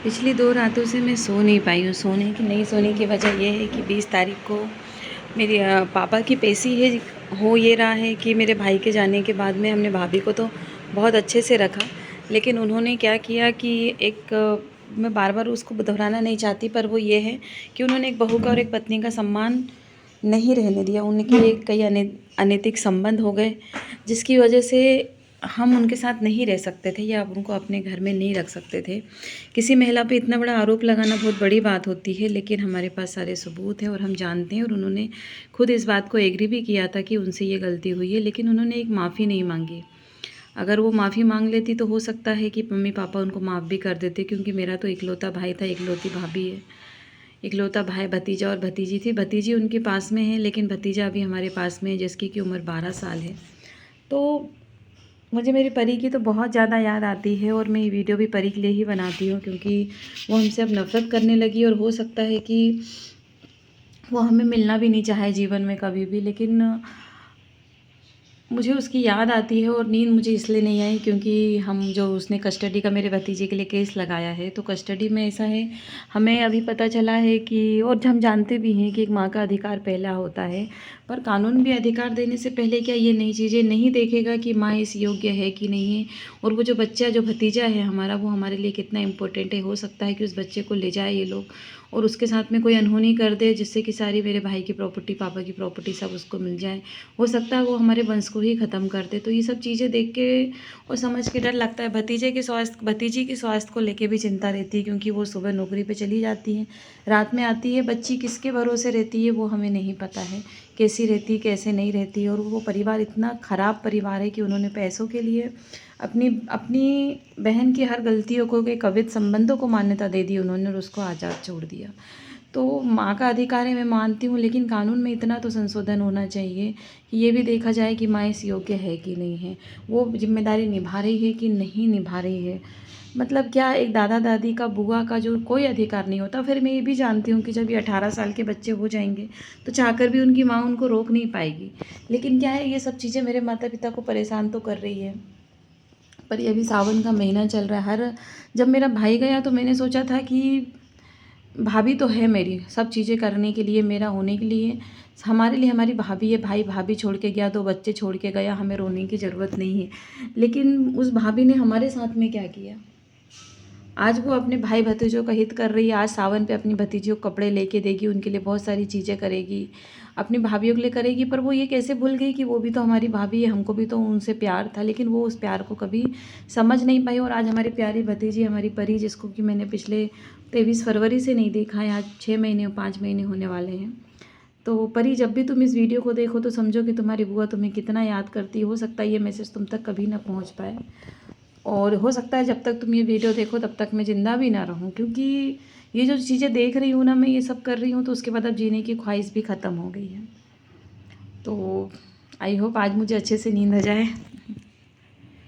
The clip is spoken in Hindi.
पिछली 2 रातों से मैं सो नहीं पाई हूँ। नहीं सोने की वजह ये है कि 20 तारीख को मेरी पापा की पेशी है। हो ये रहा है कि मेरे भाई के जाने के बाद में हमने भाभी को तो बहुत अच्छे से रखा, लेकिन उन्होंने क्या किया कि मैं बार-बार उसको दोहराना नहीं चाहती, पर वो ये है कि उन्होंने एक बहू का और एक पत्नी का सम्मान नहीं रहने दिया। उनके कई अनैतिक संबंध हो गए, जिसकी वजह से हम उनके साथ नहीं रह सकते थे या उनको अपने घर में नहीं रख सकते थे। किसी महिला पे इतना बड़ा आरोप लगाना बहुत बड़ी बात होती है, लेकिन हमारे पास सारे सबूत हैं और हम जानते हैं, और उन्होंने खुद इस बात को एग्री भी किया था कि उनसे ये गलती हुई है, लेकिन उन्होंने एक माफ़ी नहीं मांगी। अगर वो माफ़ी मांग लेती तो हो सकता है कि मम्मी पापा उनको माफ़ भी कर देते, क्योंकि मेरा तो इकलौता भाई था, इकलौती भाभी है। इकलौता भाई, भतीजा और भतीजी थी। भतीजी उनके पास में है, लेकिन भतीजा अभी हमारे पास में है, जिसकी कि उम्र 12 साल है। तो मुझे मेरी परी की तो बहुत ज़्यादा याद आती है, और मैं ये वीडियो भी परी के लिए ही बनाती हूँ, क्योंकि वो हमसे अब नफ़रत करने लगी, और हो सकता है कि वो हमें मिलना भी नहीं चाहे जीवन में कभी भी। लेकिन मुझे उसकी याद आती है, और नींद मुझे इसलिए नहीं आई क्योंकि हम जो उसने कस्टडी का मेरे भतीजे के लिए केस लगाया है, तो कस्टडी में ऐसा है, हमें अभी पता चला है कि, और हम जानते भी हैं कि एक माँ का अधिकार पहला होता है, पर कानून भी अधिकार देने से पहले क्या ये नई चीज़ें नहीं देखेगा कि माँ इस योग्य है कि नहीं है, और वो जो बच्चा, जो भतीजा है हमारा, वो हमारे लिए कितना इम्पोर्टेंट है। हो सकता है कि उस बच्चे को ले जाए ये लोग और उसके साथ में कोई अनहोनी कर दे, जिससे कि सारी मेरे भाई की प्रॉपर्टी, पापा की प्रॉपर्टी सब उसको मिल जाए। हो सकता है वो हमारे वंश को ही ख़त्म कर दे। तो ये सब चीज़ें देख के और समझ के डर लगता है। भतीजी के स्वास्थ्य को लेके भी चिंता रहती है, क्योंकि वो सुबह नौकरी पे चली जाती है, रात में आती है। बच्ची किसके भरोसे रहती है वो हमें नहीं पता है, कैसी रहती, कैसे नहीं रहती। और वो परिवार इतना ख़राब परिवार है कि उन्होंने पैसों के लिए अपनी अपनी बहन की हर गलतियों को, एक अवैध संबंधों को मान्यता दे दी उन्होंने, और उसको आज़ाद छोड़ दिया। तो माँ का अधिकार है, मैं मानती हूँ, लेकिन कानून में इतना तो संशोधन होना चाहिए कि ये भी देखा जाए कि माँ इस योग्य है कि नहीं है, वो जिम्मेदारी निभा रही है कि नहीं निभा रही है। मतलब क्या, एक दादा दादी का, बुआ का जो कोई अधिकार नहीं होता। फिर मैं ये भी जानती हूँ कि जब ये 18 साल के बच्चे हो जाएंगे तो चाहकर भी उनकी माँ उनको रोक नहीं पाएगी। लेकिन क्या है, ये सब चीज़ें मेरे माता पिता को परेशान तो कर रही है। पर ये अभी सावन का महीना चल रहा है, जब मेरा भाई गया तो मैंने सोचा था कि भाभी तो है मेरी, सब चीज़ें करने के लिए, मेरा होने के लिए, हमारे लिए हमारी भाभी है। भाई भाभी छोड़ के गया, 2 बच्चे छोड़ के गया, हमें रोने की ज़रूरत नहीं है। लेकिन उस भाभी ने हमारे साथ में क्या किया? आज वो अपने भाई भतीजों का हित कर रही है। आज सावन पे अपनी भतीजियों को कपड़े लेके देगी, उनके लिए बहुत सारी चीज़ें करेगी, अपनी भाभीयों के लिए करेगी। पर वो ये कैसे भूल गई कि वो भी तो हमारी भाभी है, हमको भी तो उनसे प्यार था। लेकिन वो उस प्यार को कभी समझ नहीं पाई। और आज हमारी प्यारी भतीजी, हमारी परी, जिसको कि मैंने पिछले 23 फरवरी से नहीं देखा है, आज 6 महीने, 5 महीने होने वाले हैं। तो परी, जब भी तुम इस वीडियो को देखो तो समझो कि तुम्हारी बुआ तुम्हें कितना याद करती है। हो सकता है ये मैसेज तुम तक कभी ना पहुंच पाए, और हो सकता है जब तक तुम ये वीडियो देखो तब तक मैं ज़िंदा भी ना रहूं, क्योंकि ये जो चीज़ें देख रही हूँ ना, मैं ये सब कर रही हूँ, तो उसके बाद अब जीने की ख्वाहिश भी ख़त्म हो गई है। तो आई होप आज मुझे अच्छे से नींद आ जाए।